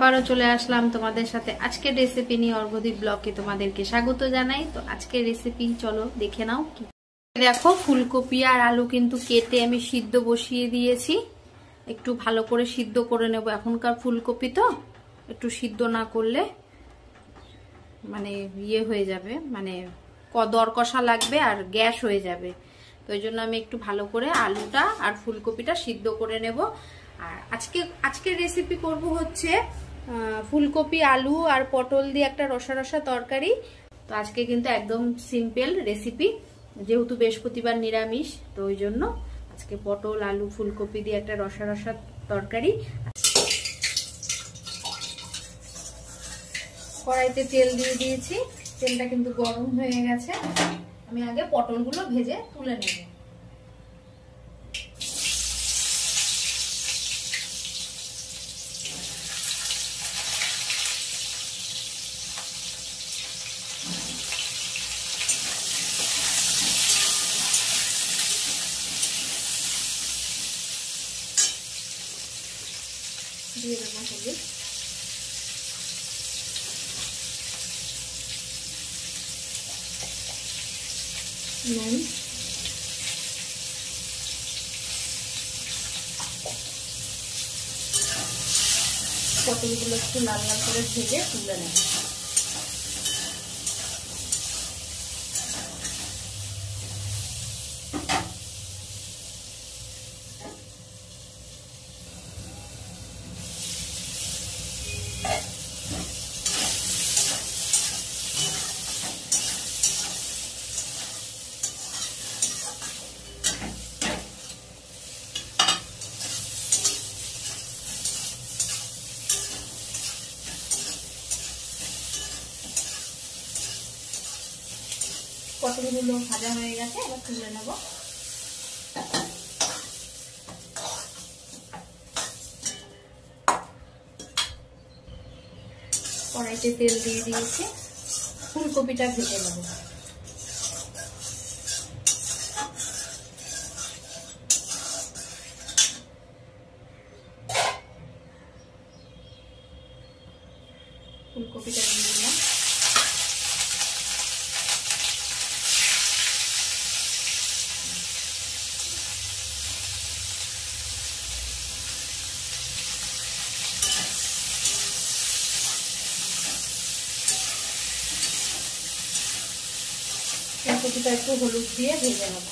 আবারও চলে আসলাম তোমাদের সাথে আজকের রেসিপি নিয়ে। অর্ঘদীপ ব্লগে তোমাদেরকে স্বাগত জানাই। তো আজকের রেসিপি চলো দেখে নাও। কি দেখো, ফুলকপি আর আলু কিন্তু কেটে আমি সিদ্ধ বসিয়ে দিয়েছি। একটু ভালো করে সিদ্ধ করে নেব। এখনকার ফুলকপি তো একটু সিদ্ধ না করলে মানে ইয়ে হয়ে যাবে, মানে দর কষা লাগবে আর গ্যাস হয়ে যাবে। তো এই জন্য আমি একটু ভালো করে আলুটা আর ফুলকপিটা সিদ্ধ করে নেব। আর আজকের রেসিপি করব হচ্ছে ফুলকপি আলু আর পটল দিয়ে একটা রসা রসা তরকারি। তো আজকে কিন্তু একদম সিম্পল রেসিপি, যেহেতু বৃহস্পতিবার নিরামিষ, তো ওই জন্য আজকে পটল আলু ফুলকপি দিয়ে একটা রসা রসা তরকারি। কড়াইতে তেল দিয়ে দিয়েছি, তেলটা কিন্তু গরম হয়ে গেছে। আমি আগে পটলগুলো ভেজে তুলে নেব। দিয়ে দেবো হলুদ, নুন, পটলগুলো একটু লাল লাল করে ভেজে তুলে নেব। পটলগুলো ভাজা হয়ে গেছে, এবার তুলে নেব। কড়াইতে তেল দিয়ে দিয়েছি, ফুলকপিটা ভেজে নেব। ফুলকপিটা দিয়ে দিলাম। ফুলকপিটা একটু হলুদ দিয়ে ভেজে নেব।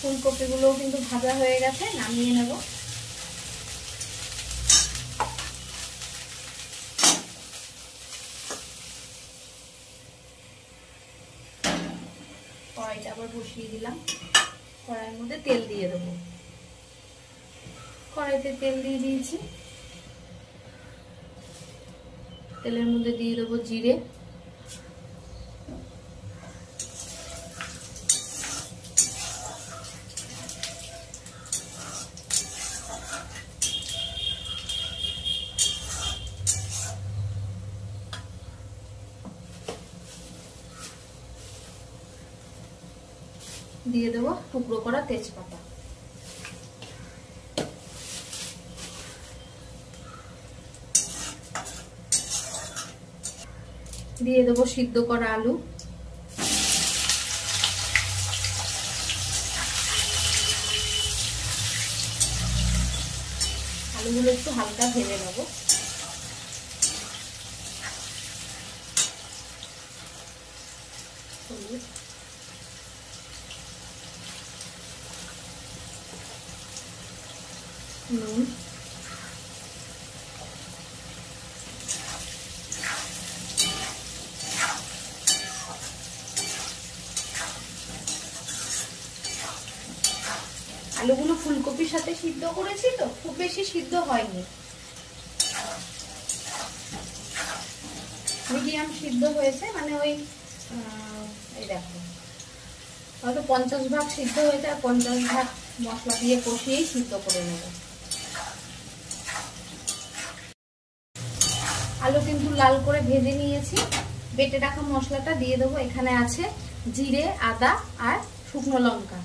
ফুলকপিগুলোও কিন্তু ভাজা হয়ে গেছে, নামিয়ে নেব। কড়াইটা আবার বসিয়ে দিলাম। কড়াইয়ের মধ্যে তেল দিয়ে দেবো। কড়াইতে তেল দিয়ে দিয়েছি, তেলের মধ্যে দিয়ে দেবো জিরে, দিয়ে দেবো টুকরো করা তেজপাতা, দিয়ে দেবো সিদ্ধ করা আলু, আলুগুলো একটু হালকা ভেজে নেবো। নুন, আলুগুলো ফুলকপির সাথে সিদ্ধ করেছি, তো খুব বেশি সিদ্ধ হয়নি। মিডিয়াম সিদ্ধ হয়েছে, মানে ওই এই দেখো হয়তো 50 ভাগ সিদ্ধ হয়েছে, আর 50 ভাগ মশলা দিয়ে কষিয়েই সিদ্ধ করে নেব। আলু কিন্তু লাল করে ভেজে নিয়েছি। বেটে রাখা মশলাটা দিয়ে দেবো। এখানে আছে জিরে, আদা আর শুকনো লঙ্কা।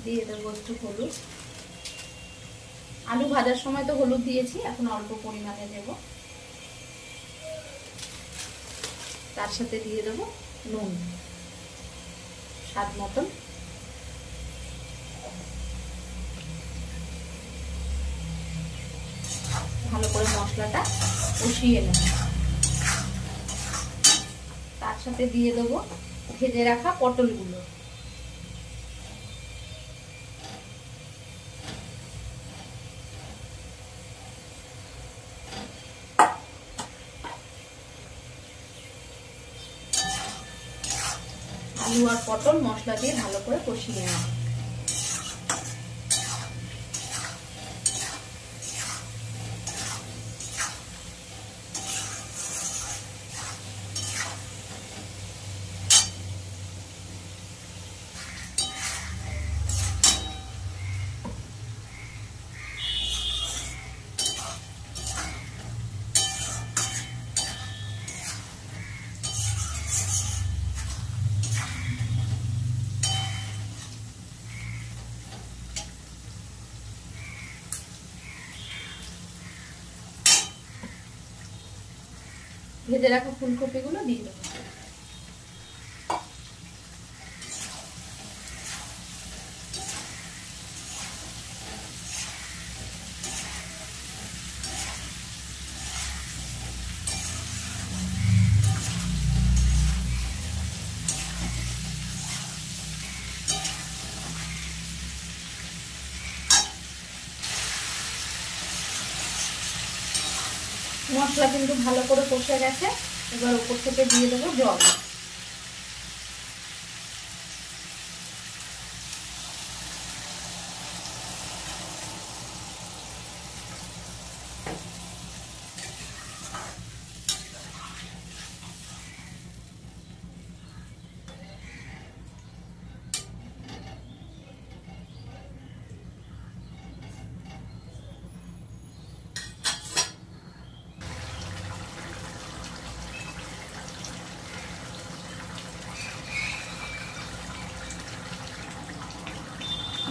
দিয়ে দেবো একটু হলুদ। আলু ভাজার সময় তো হলুদ দিয়েছি, এখন অল্প পরিমাণে দেব। তার সাথে দিয়ে দেবো নুন স্বাদ মতন। ভালো করে মশলাটা কষিয়ে নেব। তার সাথে দিয়ে দেবো ভেজে রাখা পটলগুলো। আলু আর পটল মশলা দিয়ে ভালো করে কষিয়ে নেব। ভেজে রাখা ফুলকপিগুলো দিয়ে দেবো। মশলা কিন্তু ভালো করে কষে গেছে। এবার উপর থেকে দিয়ে দেবো জল।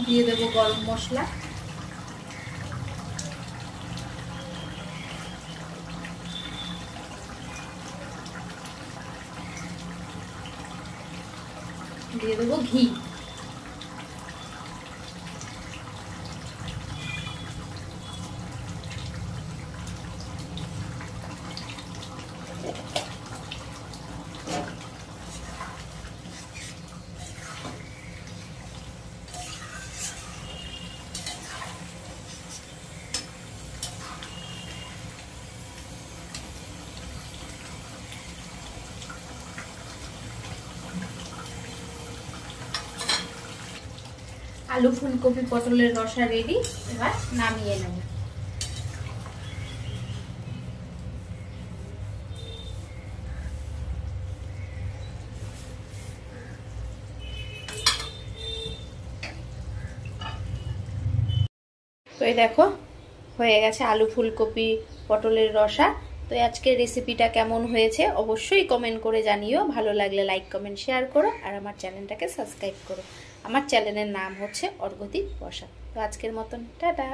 দিয়ে দেবো গরম মশলা। দিয়ে দেবো ঘি। আলু ফুলকপি পটলের রসা রেডি। এবার নামিয়ে নেব। তো এই দেখো হয়ে গেছে আলু ফুলকপি পটলের রসা। তো আজকের রেসিপিটা কেমন হয়েছে অবশ্যই কমেন্ট করে জানিও। ভালো লাগলে লাইক কমেন্ট শেয়ার করো, আর আমার চ্যানেলটাকে সাবস্ক্রাইব করো। আমার চ্যানেলের নাম হচ্ছে অর্ঘদীপ বসা। তো আজকের মতন টাটা।